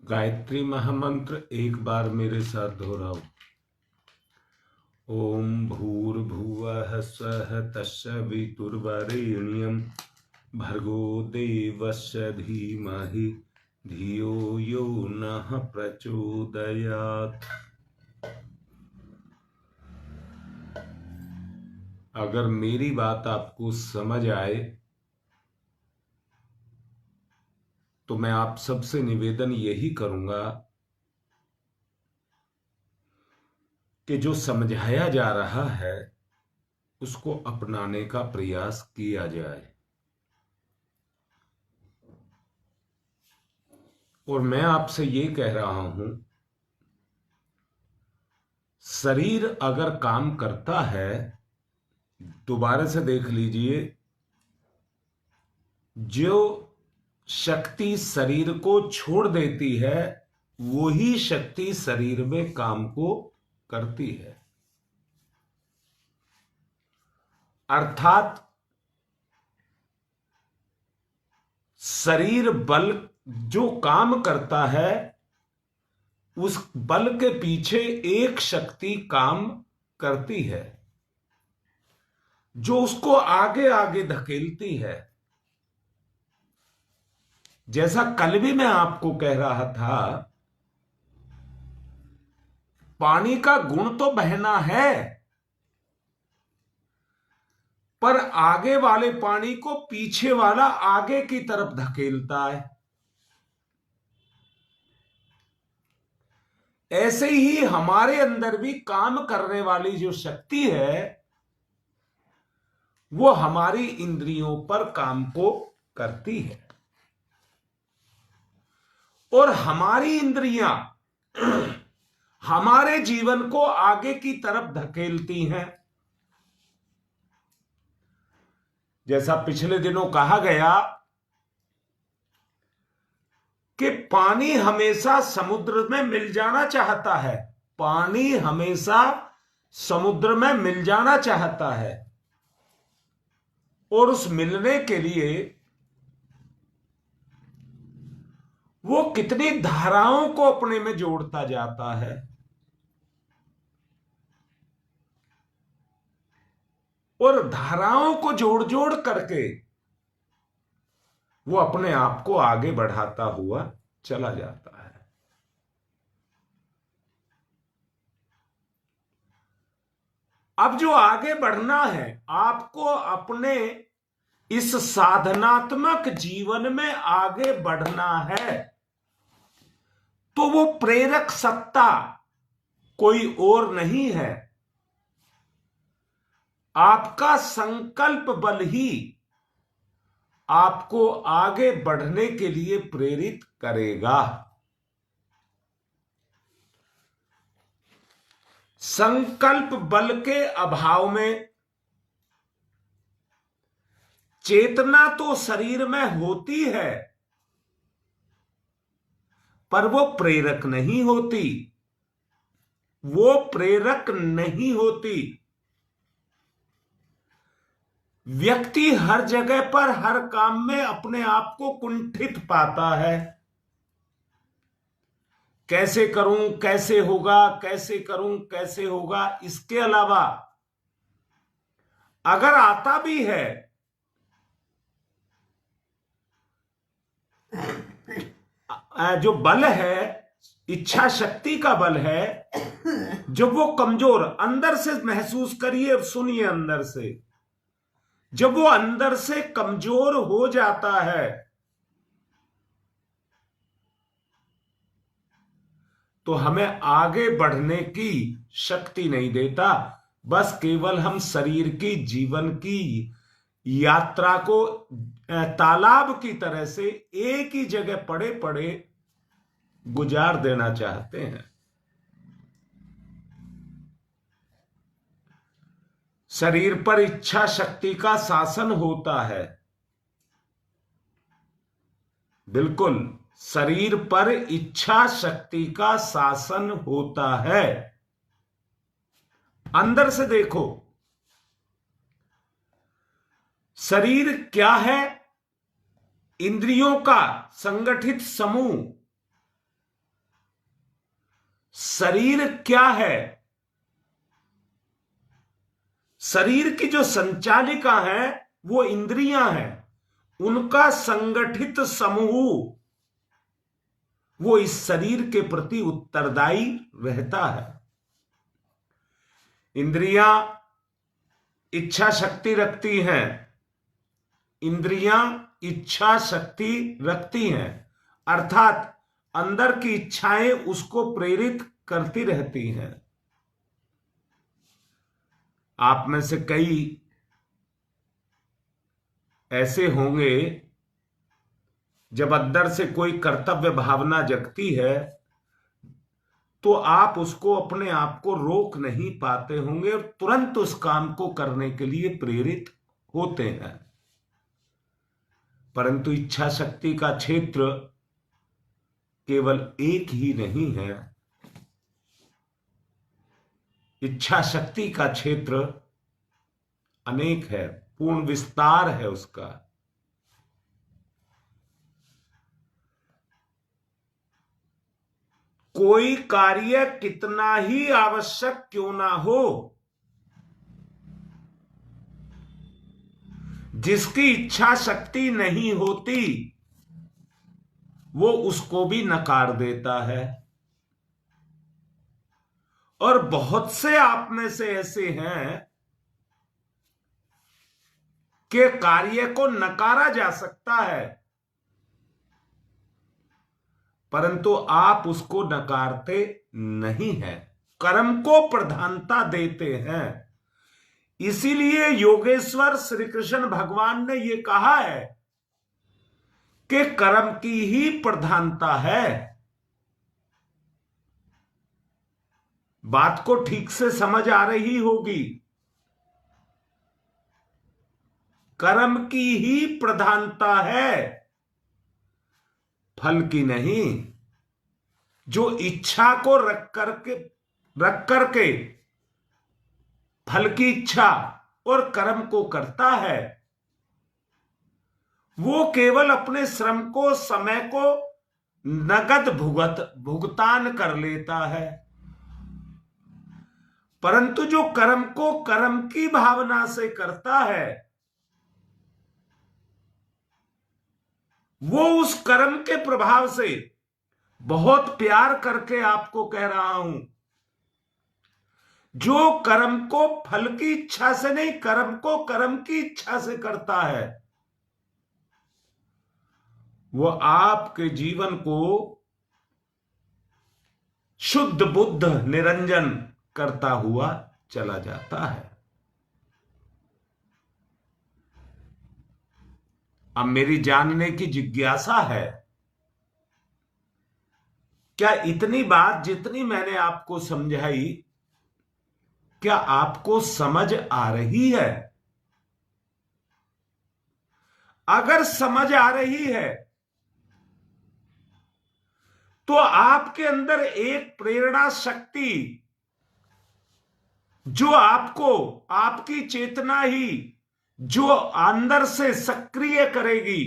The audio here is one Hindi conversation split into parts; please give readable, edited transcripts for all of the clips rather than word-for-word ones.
गायत्री महामंत्र एक बार मेरे साथ दोहराओ। ओम भूर्भुवः स्वः तस्सवितुर्वरेण्यं भर्गो देवस्य धीमहि धियो यो नः प्रचोदयात्। अगर मेरी बात आपको समझ आए तो मैं आप सबसे निवेदन यही करूंगा कि जो समझाया जा रहा है उसको अपनाने का प्रयास किया जाए। और मैं आपसे ये कह रहा हूं, शरीर अगर काम करता है, दोबारा से देख लीजिए, जो शक्ति शरीर को छोड़ देती है वही शक्ति शरीर में काम को करती है। अर्थात शरीर बल जो काम करता है उस बल के पीछे एक शक्ति काम करती है जो उसको आगे आगे धकेलती है। जैसा कल भी मैं आपको कह रहा था, पानी का गुण तो बहना है, पर आगे वाले पानी को पीछे वाला आगे की तरफ धकेलता है। ऐसे ही हमारे अंदर भी काम करने वाली जो शक्ति है वो हमारी इंद्रियों पर काम को करती है और हमारी इंद्रियां हमारे जीवन को आगे की तरफ धकेलती हैं। जैसा पिछले दिनों कहा गया कि पानी हमेशा समुद्र में मिल जाना चाहता है, पानी हमेशा समुद्र में मिल जाना चाहता है और उस मिलने के लिए वो कितनी धाराओं को अपने में जोड़ता जाता है और धाराओं को जोड़ जोड़ करके वो अपने आप को आगे बढ़ाता हुआ चला जाता है। अब जो आगे बढ़ना है, आपको अपने इस साधनात्मक जीवन में आगे बढ़ना है, तो वो प्रेरक सत्ता कोई और नहीं है, आपका संकल्प बल ही आपको आगे बढ़ने के लिए प्रेरित करेगा। संकल्प बल के अभाव में चेतना तो शरीर में होती है पर वो प्रेरक नहीं होती, वो प्रेरक नहीं होती। व्यक्ति हर जगह पर हर काम में अपने आप को कुंठित पाता है। कैसे करूं, कैसे होगा, कैसे करूं, कैसे होगा। इसके अलावा अगर आता भी है जो बल है, इच्छा शक्ति का बल है, जब वो कमजोर, अंदर से महसूस करिए, सुनिए, अंदर से जब वो अंदर से कमजोर हो जाता है तो हमें आगे बढ़ने की शक्ति नहीं देता। बस केवल हम शरीर की जीवन की यात्रा को तालाब की तरह से एक ही जगह पड़े पड़े गुजार देना चाहते हैं। शरीर पर इच्छा शक्ति का शासन होता है, बिल्कुल शरीर पर इच्छा शक्ति का शासन होता है। अंदर से देखो, शरीर क्या है? इंद्रियों का संगठित समूह, शरीर क्या है? शरीर की जो संचालिका है वो इंद्रियां हैं, उनका संगठित समूह वो इस शरीर के प्रति उत्तरदायी रहता है। इंद्रियां इच्छा शक्ति रखती हैं, इंद्रियां इच्छा शक्ति रखती हैं, अर्थात अंदर की इच्छाएं उसको प्रेरित करती रहती हैं। आप में से कई ऐसे होंगे जब अंदर से कोई कर्तव्य भावना जगती है तो आप उसको अपने आप को रोक नहीं पाते होंगे और तुरंत उस काम को करने के लिए प्रेरित होते हैं। परंतु इच्छा शक्ति का क्षेत्र केवल एक ही नहीं है, इच्छा शक्ति का क्षेत्र अनेक है, पूर्ण विस्तार है उसका। कोई कार्य कितना ही आवश्यक क्यों ना हो, जिसकी इच्छा शक्ति नहीं होती वो उसको भी नकार देता है। और बहुत से आप में से ऐसे हैं कि कार्य को नकारा जा सकता है परंतु आप उसको नकारते नहीं हैं, कर्म को प्रधानता देते हैं। इसीलिए योगेश्वर श्री कृष्ण भगवान ने यह कहा है कि कर्म की ही प्रधानता है। बात को ठीक से समझ आ रही होगी। कर्म की ही प्रधानता है, फल की नहीं। जो इच्छा को रख करके फल की इच्छा और कर्म को करता है वो केवल अपने श्रम को, समय को नगद भुगतान कर लेता है। परंतु जो कर्म को कर्म की भावना से करता है वो उस कर्म के प्रभाव से, बहुत प्यार करके आपको कह रहा हूं, जो कर्म को फल की इच्छा से नहीं, कर्म को कर्म की इच्छा से करता है वो आपके जीवन को शुद्ध बुद्ध निरंजन करता हुआ चला जाता है। अब मेरी जानने की जिज्ञासा है, क्या इतनी बात जितनी मैंने आपको समझाई क्या आपको समझ आ रही है? अगर समझ आ रही है तो आपके अंदर एक प्रेरणा शक्ति जो आपको, आपकी चेतना ही जो अंदर से सक्रिय करेगी।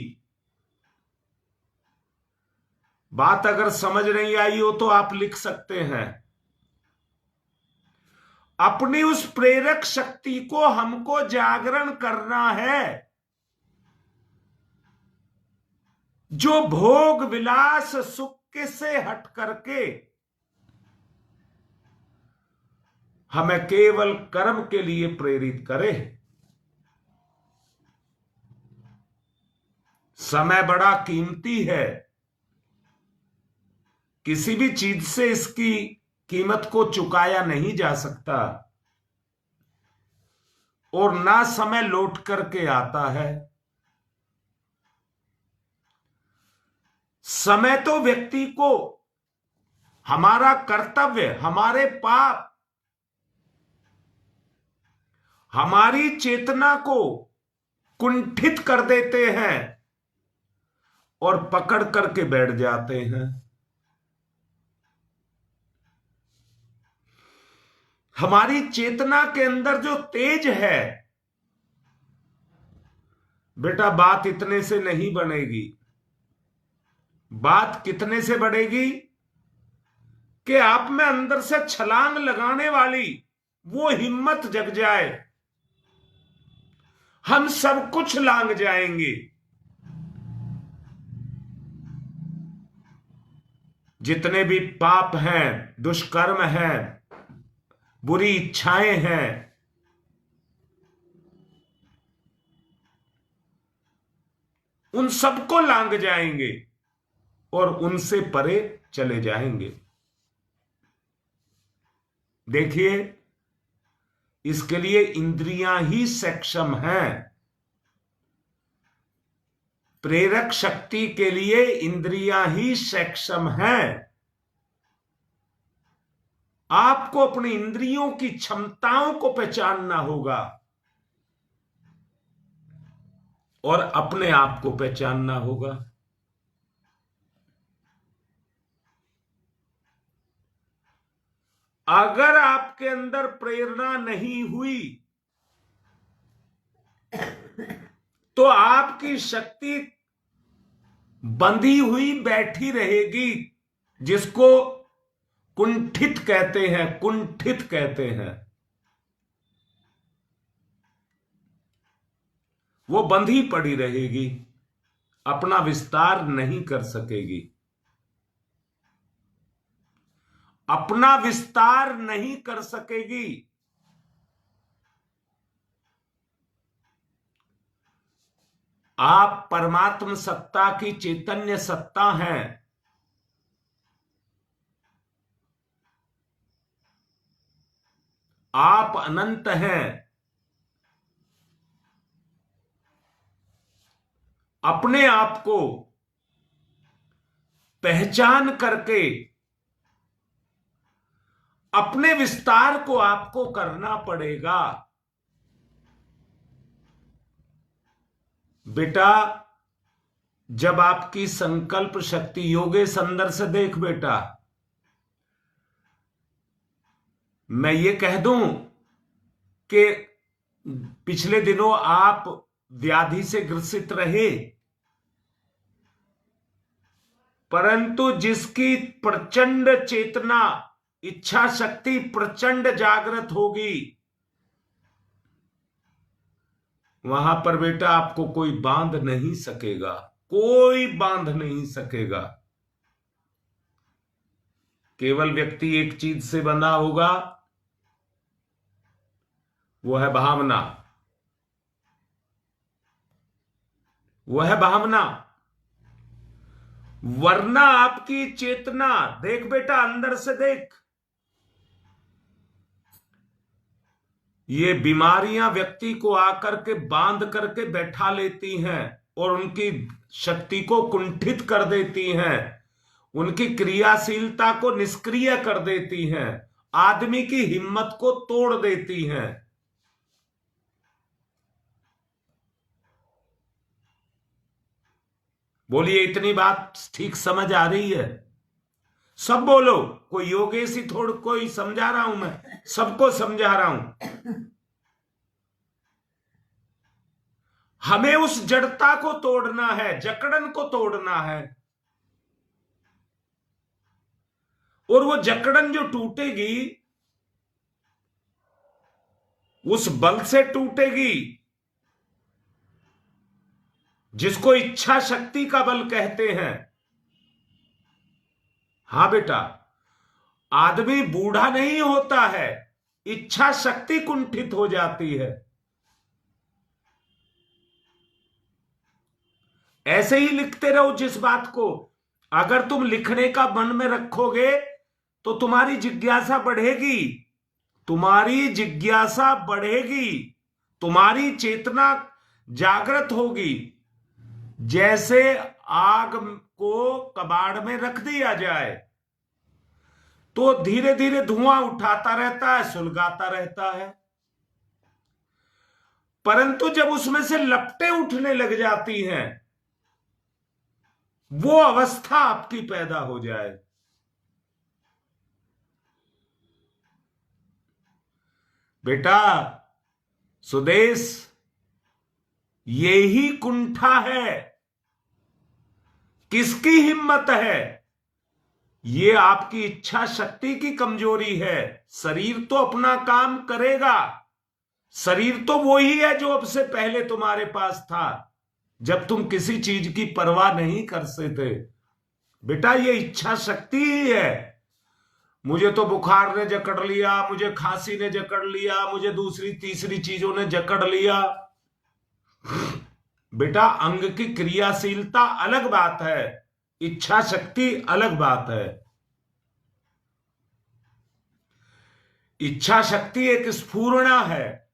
बात अगर समझ नहीं आई हो तो आप लिख सकते हैं। अपनी उस प्रेरक शक्ति को हमको जागरण करना है जो भोग विलास सुख से हट करके हमें केवल कर्म के लिए प्रेरित करे। समय बड़ा कीमती है, किसी भी चीज से इसकी कीमत को चुकाया नहीं जा सकता और ना समय लौट करके आता है। समय तो व्यक्ति को हमारा कर्तव्य, हमारे पाप, हमारी चेतना को कुंठित कर देते हैं और पकड़ करके बैठ जाते हैं। हमारी चेतना के अंदर जो तेज है, बेटा बात इतने से नहीं बनेगी। बात कितने से बढ़ेगी कि आप में अंदर से छलांग लगाने वाली वो हिम्मत जग जाए, हम सब कुछ लांग जाएंगे। जितने भी पाप हैं, दुष्कर्म हैं, बुरी इच्छाएं हैं, उन सबको लांग जाएंगे और उनसे परे चले जाएंगे। देखिए, इसके लिए इंद्रियां ही सक्षम हैं। प्रेरक शक्ति के लिए इंद्रियां ही सक्षम हैं। आपको अपनी इंद्रियों की क्षमताओं को पहचानना होगा और अपने आप को पहचानना होगा। अगर आपके अंदर प्रेरणा नहीं हुई तो आपकी शक्ति बंधी हुई बैठी रहेगी, जिसको कुंठित कहते हैं, कुंठित कहते हैं। वो बंधी पड़ी रहेगी, अपना विस्तार नहीं कर सकेगी, अपना विस्तार नहीं कर सकेगी। आप परमात्म सत्ता की चैतन्य सत्ता हैं। आप अनंत हैं। अपने आप को पहचान करके अपने विस्तार को आपको करना पड़ेगा। बेटा, जब आपकी संकल्प शक्ति, योगेश अंदर से देख बेटा, मैं ये कह दूं कि पिछले दिनों आप व्याधि से ग्रसित रहे, परंतु जिसकी प्रचंड चेतना, इच्छा शक्ति प्रचंड जागृत होगी, वहां पर बेटा आपको कोई बांध नहीं सकेगा, कोई बांध नहीं सकेगा। केवल व्यक्ति एक चीज से बंधा होगा, वो है भावना, वो है भावना। वरना आपकी चेतना, देख बेटा अंदर से देख, ये बीमारियां व्यक्ति को आकर के बांध करके बैठा लेती हैं और उनकी शक्ति को कुंठित कर देती हैं, उनकी क्रियाशीलता को निष्क्रिय कर देती हैं, आदमी की हिम्मत को तोड़ देती हैं। बोलिए, इतनी बात ठीक समझ आ रही है? सब बोलो। कोई योगेश ही थोड़ा कोई समझा रहा हूं, मैं सबको समझा रहा हूं। हमें उस जड़ता को तोड़ना है, जकड़न को तोड़ना है। और वो जकड़न जो टूटेगी, उस बल से टूटेगी जिसको इच्छा शक्ति का बल कहते हैं। हां बेटा, आदमी बूढ़ा नहीं होता है, इच्छा शक्ति कुंठित हो जाती है। ऐसे ही लिखते रहो जिस बात को। अगर तुम लिखने का मन में रखोगे तो तुम्हारी जिज्ञासा बढ़ेगी, तुम्हारी जिज्ञासा बढ़ेगी, तुम्हारी चेतना जागृत होगी। जैसे आग को कबाड़ में रख दिया जाए तो धीरे धीरे धुआं उठाता रहता है, सुलगाता रहता है, परंतु जब उसमें से लपटें उठने लग जाती हैं, वो अवस्था आपकी पैदा हो जाए। बेटा सुदेश, ये ही कुंठा है। किसकी हिम्मत है? ये आपकी इच्छा शक्ति की कमजोरी है। शरीर तो अपना काम करेगा। शरीर तो वही है जो अब से पहले तुम्हारे पास था, जब तुम किसी चीज की परवाह नहीं करते थे। बेटा ये इच्छा शक्ति ही है। मुझे तो बुखार ने जकड़ लिया, मुझे खांसी ने जकड़ लिया, मुझे दूसरी तीसरी चीजों ने जकड़ लिया। बेटा अंग की क्रियाशीलता अलग बात है, इच्छा शक्ति अलग बात है। इच्छा शक्ति एक स्फूर्णा है,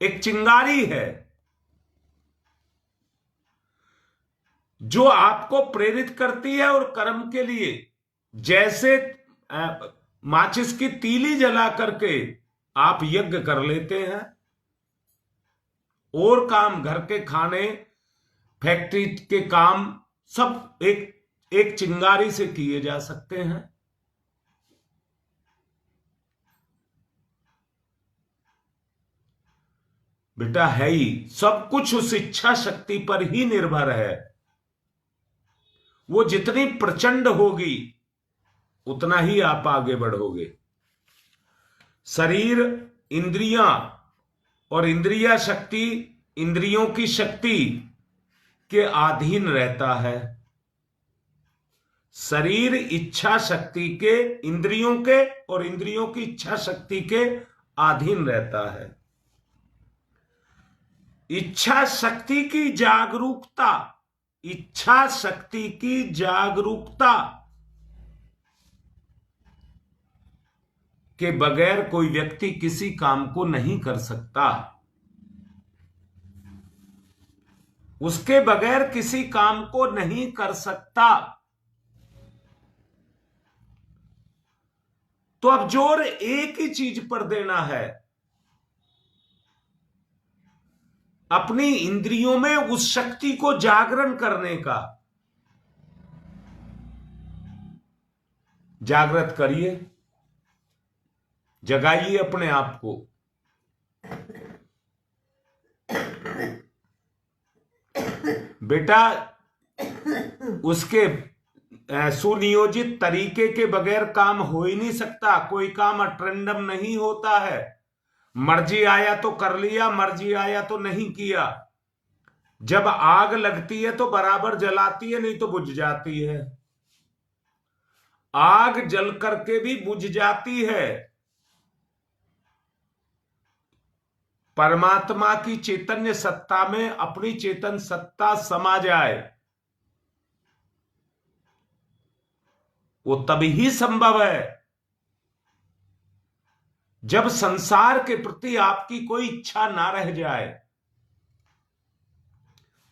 एक चिंगारी है, जो आपको प्रेरित करती है और कर्म के लिए। जैसे माचिस की तीली जला करके आप यज्ञ कर लेते हैं, और काम, घर के खाने, फैक्ट्री के काम, सब एक एक चिंगारी से किए जा सकते हैं। बेटा है ही, सब कुछ उस इच्छा शक्ति पर ही निर्भर है। वो जितनी प्रचंड होगी उतना ही आप आगे बढ़ोगे। शरीर, इंद्रियां और इंद्रिया शक्ति इंद्रियों की शक्ति के अधीन रहता है। शरीर इच्छा शक्ति के, इंद्रियों के और इंद्रियों की इच्छा शक्ति के अधीन रहता है। इच्छा शक्ति की जागरूकता, इच्छा शक्ति की जागरूकता के बगैर कोई व्यक्ति किसी काम को नहीं कर सकता। उसके बगैर किसी काम को नहीं कर सकता। तो अब जोर एक ही चीज पर देना है, अपनी इंद्रियों में उस शक्ति को जागरण करने का। जागृत करिए, जगाइए अपने आप को। बेटा उसके सुनियोजित तरीके के बगैर काम हो ही नहीं सकता। कोई काम अटरैंडम नहीं होता है। मर्जी आया तो कर लिया, मर्जी आया तो नहीं किया। जब आग लगती है तो बराबर जलाती है, नहीं तो बुझ जाती है। आग जल करके भी बुझ जाती है। परमात्मा की चैतन्य सत्ता में अपनी चेतन सत्ता समा जाए, वो तभी ही संभव है जब संसार के प्रति आपकी कोई इच्छा ना रह जाए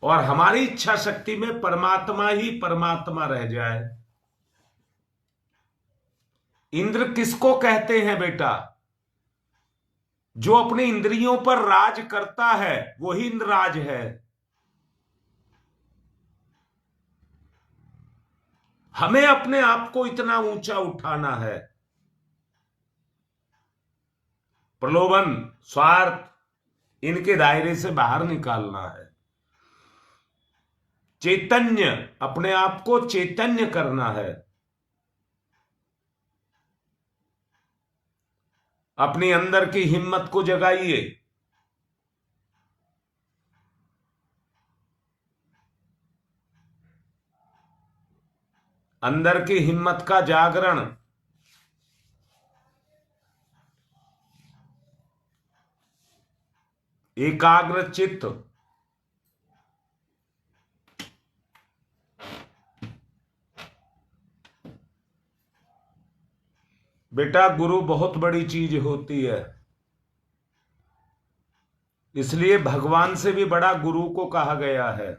और हमारी इच्छा शक्ति में परमात्मा ही परमात्मा रह जाए। इंद्र किसको कहते हैं बेटा? जो अपनी इंद्रियों पर राज करता है वही इंद्रराज है। हमें अपने आप को इतना ऊंचा उठाना है। प्रलोभन, स्वार्थ, इनके दायरे से बाहर निकालना है। चैतन्य, अपने आप को चैतन्य करना है। अपनी अंदर की हिम्मत को जगाइए। अंदर की हिम्मत का जागरण। एकाग्र चित्त। बेटा गुरु बहुत बड़ी चीज होती है, इसलिए भगवान से भी बड़ा गुरु को कहा गया है।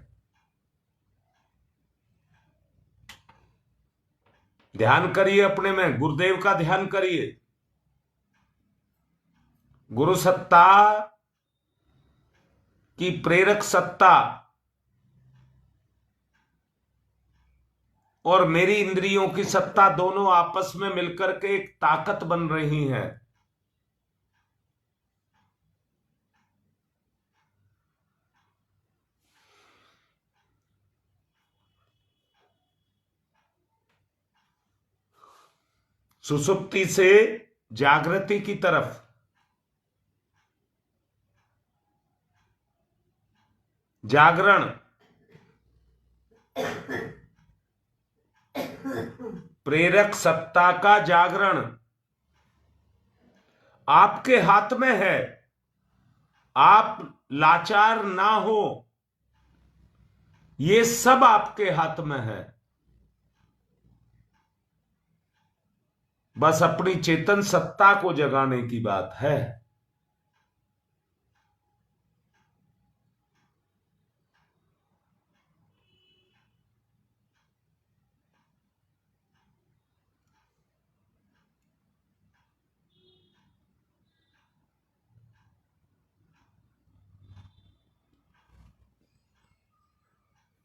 ध्यान करिए अपने में, गुरुदेव का ध्यान करिए। गुरु सत्ता की प्रेरक सत्ता और मेरी इंद्रियों की सत्ता दोनों आपस में मिलकर के एक ताकत बन रही हैं। सुषुप्ति से जागृति की तरफ, जागरण, प्रेरक सत्ता का जागरण आपके हाथ में है। आप लाचार ना हो, ये सब आपके हाथ में है। बस अपनी चेतन सत्ता को जगाने की बात है।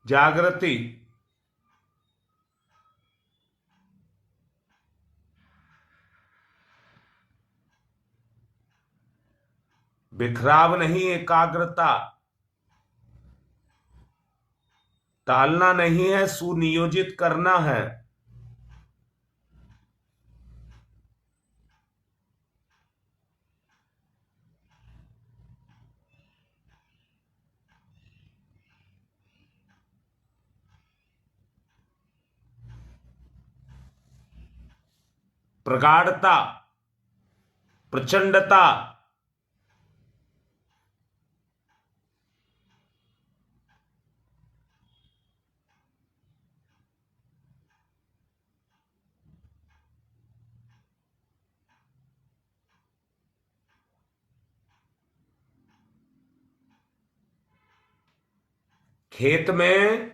जागृति, बिखराव नहीं, एकाग्रता, टालना नहीं है, सुनियोजित करना है। प्रगाढ़ता, प्रचंडता, खेत में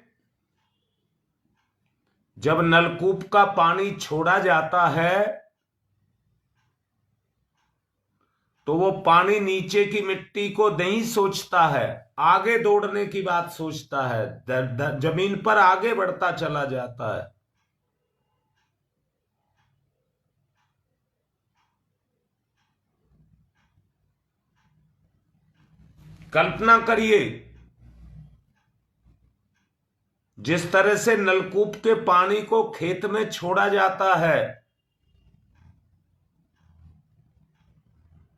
जब नलकूप का पानी छोड़ा जाता है तो वो पानी नीचे की मिट्टी को नहीं सोचता है, आगे दौड़ने की बात सोचता है, जमीन पर आगे बढ़ता चला जाता है। कल्पना करिए, जिस तरह से नलकूप के पानी को खेत में छोड़ा जाता है,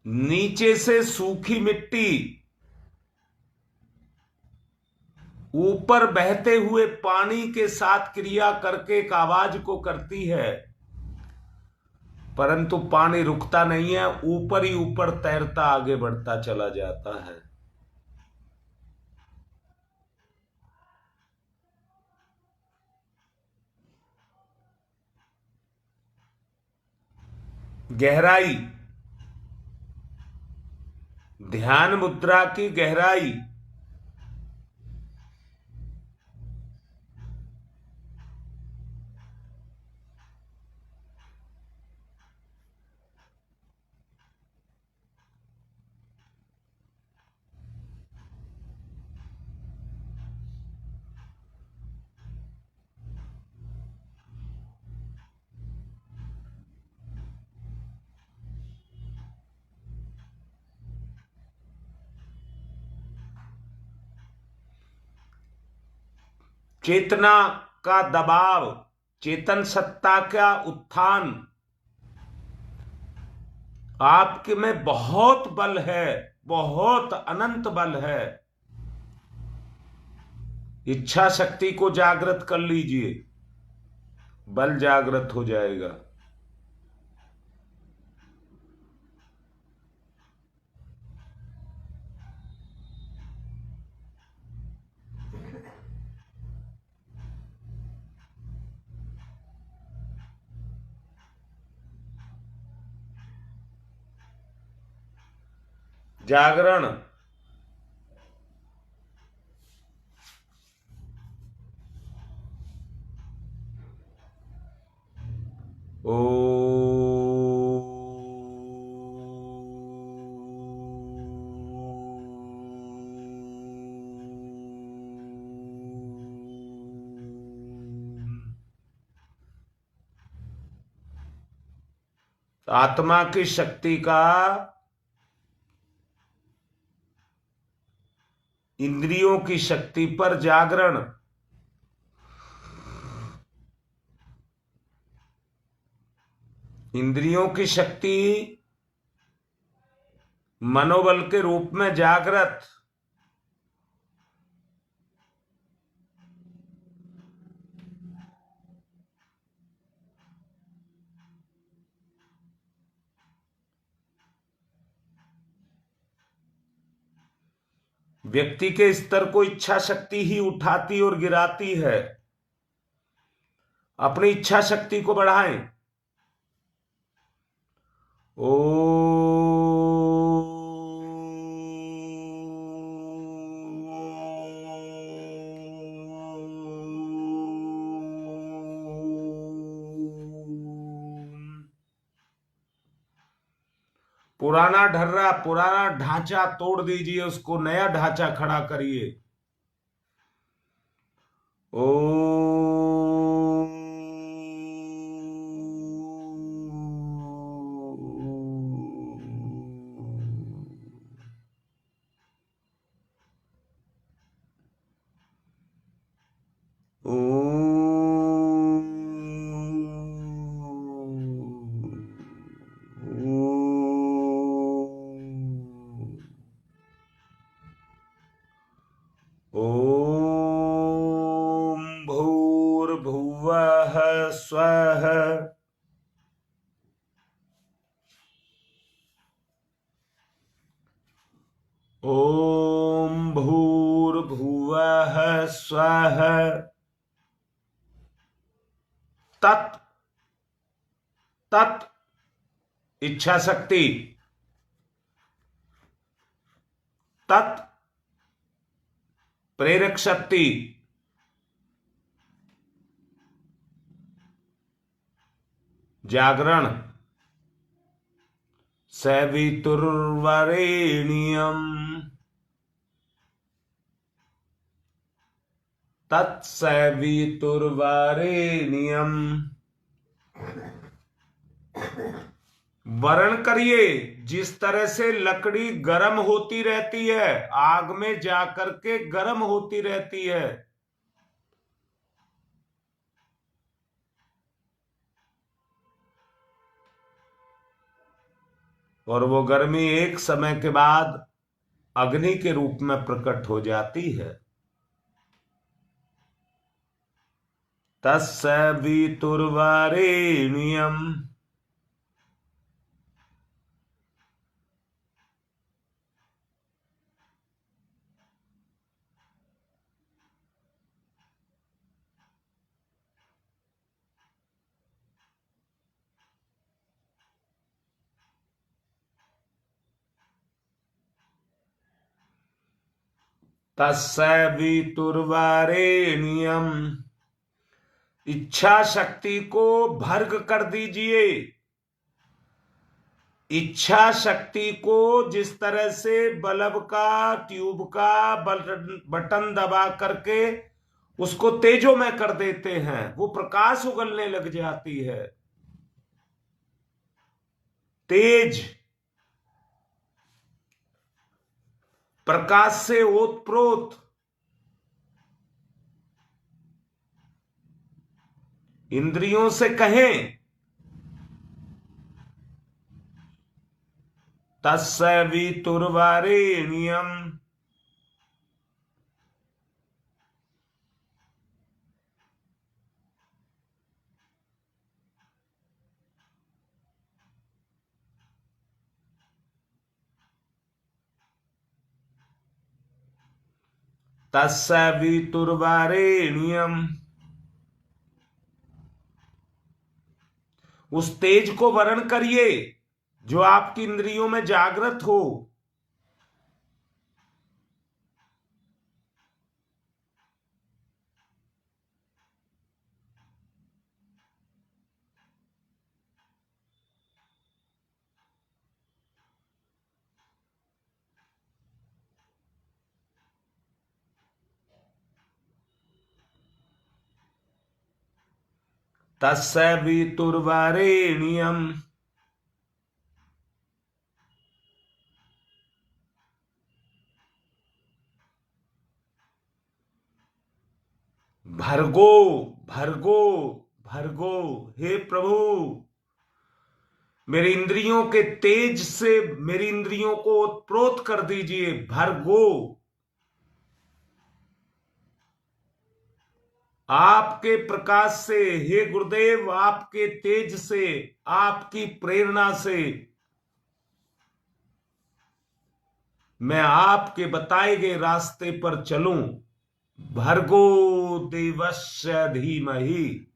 नीचे से सूखी मिट्टी ऊपर बहते हुए पानी के साथ क्रिया करके एक आवाज को करती है, परंतु पानी रुकता नहीं है, ऊपर ही ऊपर तैरता आगे बढ़ता चला जाता है। गहराई, ध्यान मुद्रा की गहराई, चेतना का दबाव, चेतन सत्ता का उत्थान, आपके में बहुत बल है, बहुत अनंत बल है। इच्छा शक्ति को जागृत कर लीजिए, बल जागृत हो जाएगा। जागरण, ओ आत्मा की शक्ति का इंद्रियों की शक्ति पर जागरण, इंद्रियों की शक्ति मनोबल के रूप में जागृत, व्यक्ति के स्तर को इच्छा शक्ति ही उठाती और गिराती है। अपनी इच्छा शक्ति को बढ़ाएं। ओ पुराना ढर्रा, पुराना ढांचा तोड़ दीजिए, उसको नया ढांचा खड़ा करिए। ओ ओम भूर्भुवः स्वः। ओम भूर्भुवः स्वः। तत् तत् इच्छा शक्ति, तत् प्रेरक शक्ति, जागरण, सवितुर्वरेण्यम् तत्सवितुर्वरेण्यम्। वर्ण करिए। जिस तरह से लकड़ी गर्म होती रहती है, आग में जाकर के गर्म होती रहती है, और वो गर्मी एक समय के बाद अग्नि के रूप में प्रकट हो जाती है। तत्सवितुर्वरेण्यम्। तत्सवितुर्वरेण्यम्। इच्छा शक्ति को भर्ग कर दीजिए। इच्छा शक्ति को जिस तरह से बल्ब का, ट्यूब का बटन दबा करके उसको तेजोमय कर देते हैं, वो प्रकाश उगलने लग जाती है। तेज, प्रकाश से ओतप्रोत। इंद्रियों से कहें तत्सवितुर्वरेण्यम्। तत्सवितुर्वरेण्यम्। उस तेज को वर्ण करिए जो आपकी इंद्रियों में जागृत हो। तत्सवितुर्वरेण्यम्। भर्गो भर्गो भर्गो। हे प्रभु, मेरी इंद्रियों के तेज से मेरी इंद्रियों को ओतप्रोत कर दीजिए, भरगो। आपके प्रकाश से, हे गुरुदेव, आपके तेज से, आपकी प्रेरणा से मैं आपके बताए गए रास्ते पर चलूं। भर्गो देवस्य धीमहि।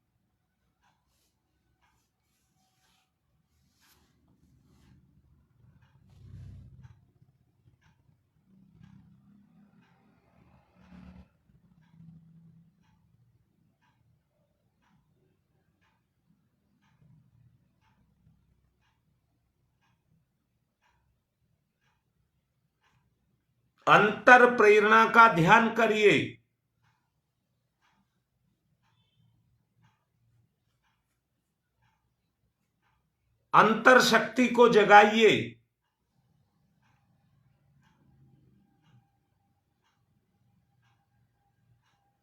अंतर प्रेरणा का ध्यान करिए। अंतर शक्ति को जगाइए।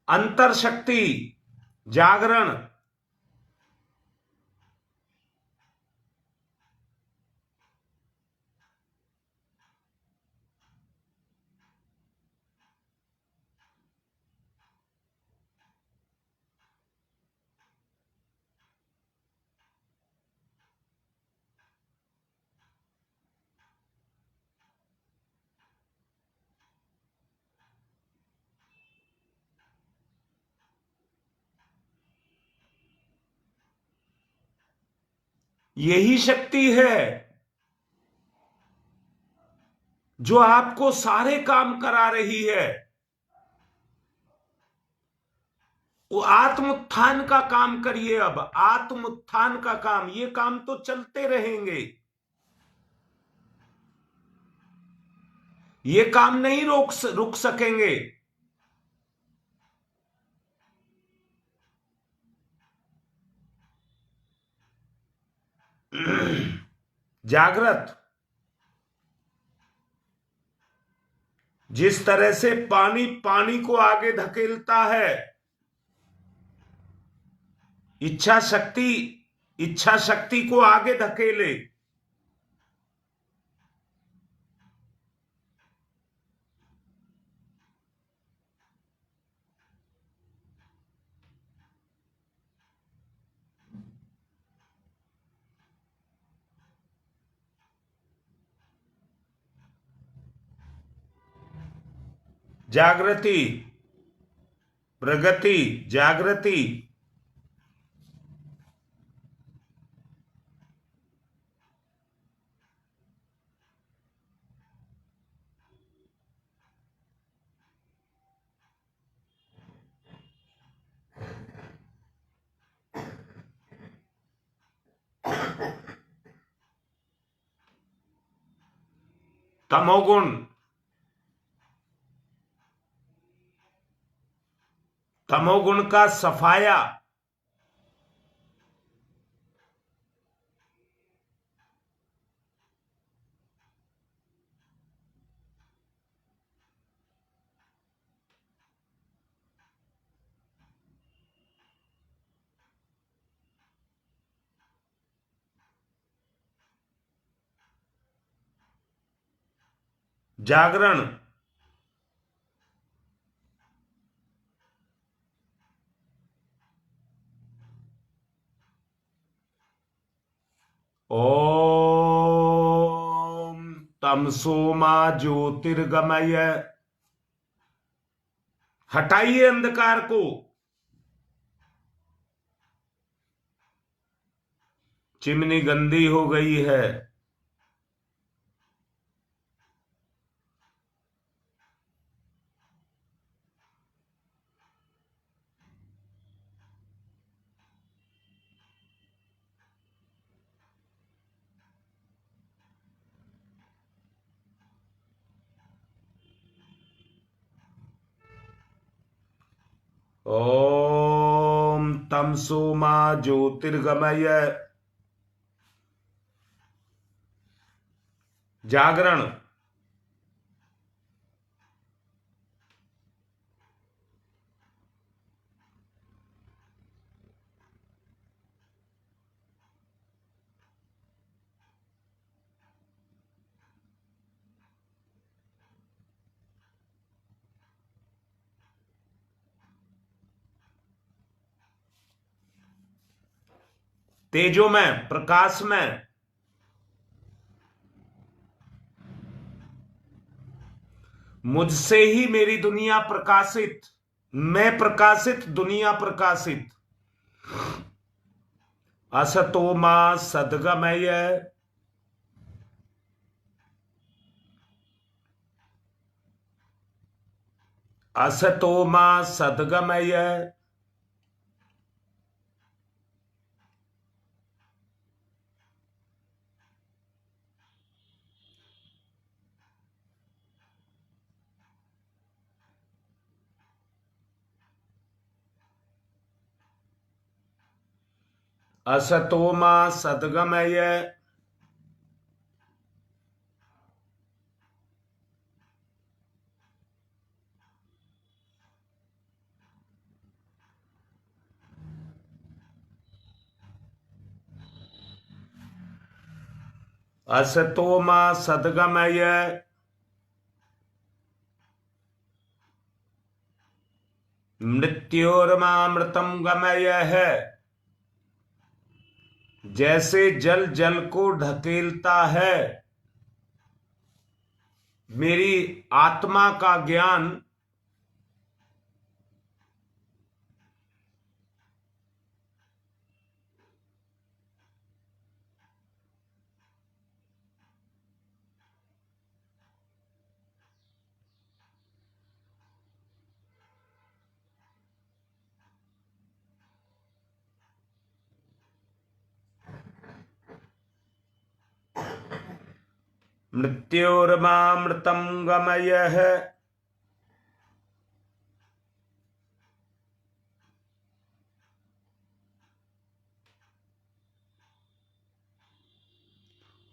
अंतर शक्ति, जागरण। यही शक्ति है जो आपको सारे काम करा रही है। वो आत्मोत्थान का काम करिए। अब आत्मोत्थान का काम, ये काम तो चलते रहेंगे, ये काम नहीं रुक सकेंगे। जागृत। जिस तरह से पानी पानी को आगे धकेलता है, इच्छा शक्ति इच्छा शक्ति को आगे धकेले। जागृति, प्रगति, जागृति। तमोगुण, तमोगुण का सफाया। जागरण। ओम तमसो मा ज्योतिर्गमय। हटाइए अंधकार को। चिमनी गंदी हो गई है। ओम तमसो मा ज्योतिर्गमय। जागरण। तेजोमय, प्रकाशमय, मुझसे ही मेरी दुनिया प्रकाशित, मैं प्रकाशित, दुनिया प्रकाशित। असतो मा सद्गमय, असतो मा सद्गमय, असतो मा सद्गमय, असतो मा सद्गमय, मृत्योर्मामृतम गमय है। जैसे जल जल को ढकेलता है, मेरी आत्मा का ज्ञान मृत्योर्मामृतम गमय है।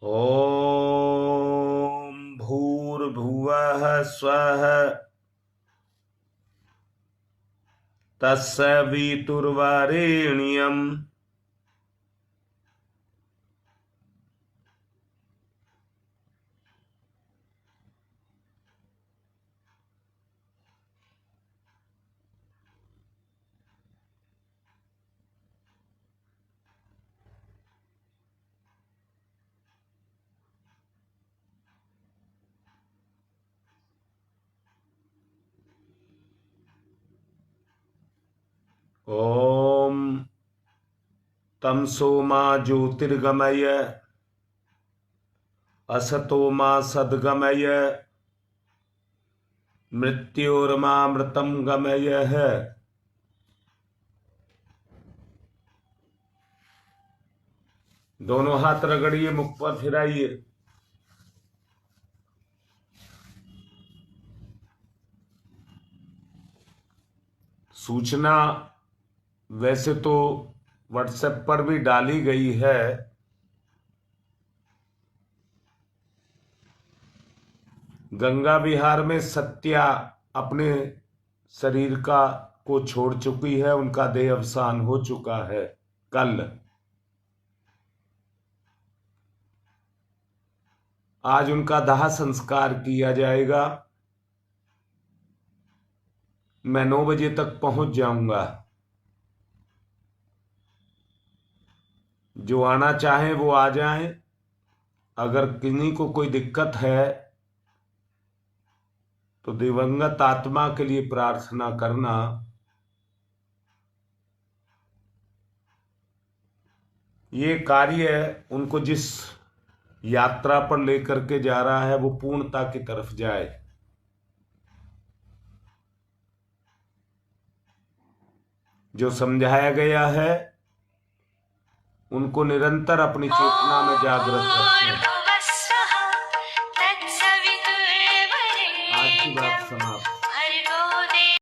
ओम भूर्भुवः स्वः तत्सवितुर्वरेण्यम् ओम तमसो मा ज्योतिर्गमय, असतो मा सद्गमय, मृत्योर्मामृतम गमय है। दोनों हाथ रगड़िए, मुख पर फिराइए। सूचना वैसे तो व्हाट्सएप पर भी डाली गई है, गंगा विहार में सत्या अपने शरीर को छोड़ चुकी है, उनका देह अवसान हो चुका है कल। आज उनका दाह संस्कार किया जाएगा। मैं 9 बजे तक पहुंच जाऊंगा। जो आना चाहें वो आ जाएं। अगर किन्हीं को कोई दिक्कत है तो दिवंगत आत्मा के लिए प्रार्थना करना। ये कार्य उनको जिस यात्रा पर लेकर के जा रहा है वो पूर्णता की तरफ जाए। जो समझाया गया है उनको निरंतर अपनी चेतना में जागृत रखें। आज की बात समाप्त।